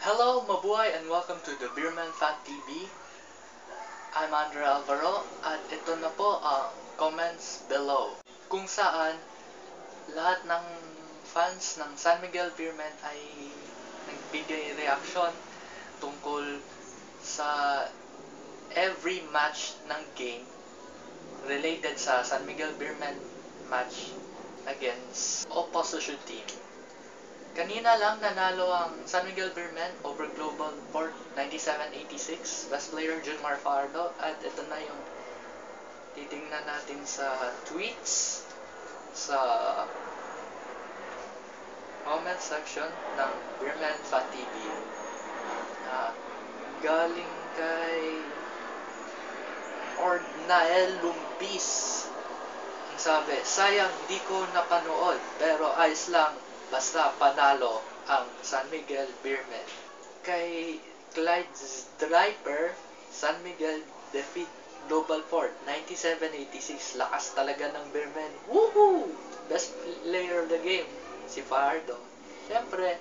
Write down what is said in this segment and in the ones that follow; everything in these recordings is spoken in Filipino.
Hello, mabuhay, and welcome to the Beerman Fan TV. I'm Andre Alvaro, at ito na po ang comments below, kung saan lahat ng fans ng San Miguel Beerman ay nagbigay reaksyon tungkol sa every match ng game related sa San Miguel Beerman match against opposition team. Kanina lang nanalo ang San Miguel Beerman over Global Port 97-86, best player Junmar Fajardo, at ito na yung titingnan natin sa tweets sa comment section ng Beerman Fan TV na galing kay Ordnael Lumbis. Ang sabi, sayang di ko napanood pero ayos lang basta panalo ang San Miguel Beerman. Kay Clyde Striper, San Miguel defeat Global Port 97-86. Lakas talaga ng Beerman. Woohoo! Best player of the game, si Fajardo. Siyempre,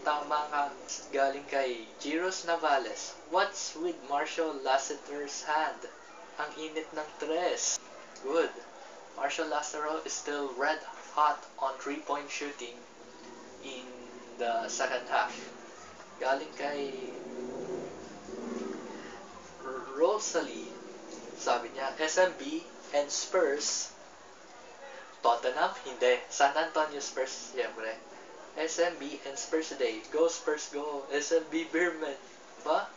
tama ka. Galing kay Giros Navales, what's with Marshall Lassiter's hand? Ang init ng tres. Good. Marshall Lassiter is still red hot on 3-point shooting in the second half. Galing kay Rosalie, sabi niya, SMB and Spurs. Tottenham? Hindi. San Antonio Spurs, siyempre. SMB and Spurs today. Go Spurs, go! SMB Beerman. Ba?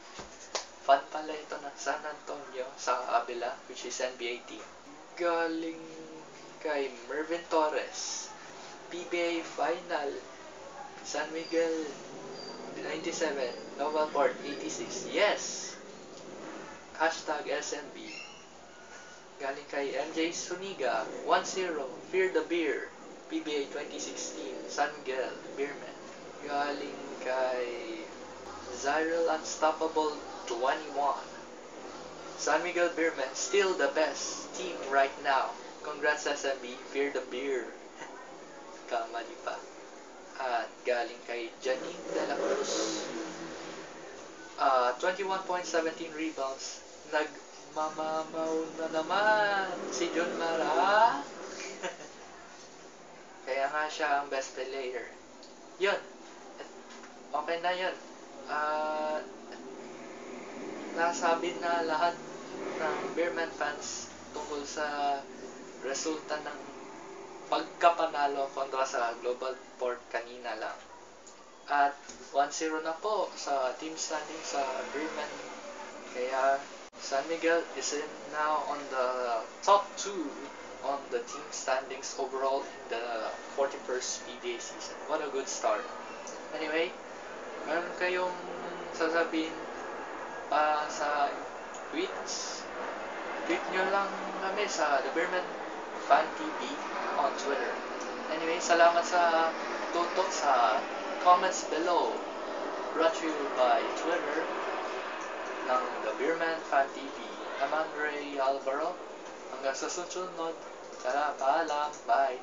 Fan pala ito ng San Antonio sa kabila, which is NBA team. Galing kay Mervin Torres, PBA Final, San Miguel 97, Global Port 86. Yes! Hashtag SMB. Galing kay MJ Suniga, 1-0, Fear the Beer, PBA 2016, San Miguel Beerman. Galing kay Zyril Unstoppable 21, San Miguel Beerman, still the best team right now. Congrats SMB, Fear the Beer. Kamali pa. At galing kay Janine De La Cruz, 21.17 rebounds. Nagmamamaw na naman si John Mara. Kaya nga siya ang best player. Yun. Okay na yun. Nasabi na lahat ng Beerman fans tungkol sa resulta ng pagkapanalo kontra sa Global Port kanina lang. At 1-0 na po sa team standing sa Beerman. Kaya San Miguel is now on the top 2 on the team standings overall in the 41st PBA season. What a good start. Anyway, meron kayong sasabihin pa sa tweets? Tweet nyo lang kami sa The Beerman Fan TV on Twitter. Anyway, salamat sa tutok sa comments below. Brought to you by Twitter ng The Beerman Fan TV. I'm Andre Alvaro. Hanggang sa susunod. Paalam. Bye.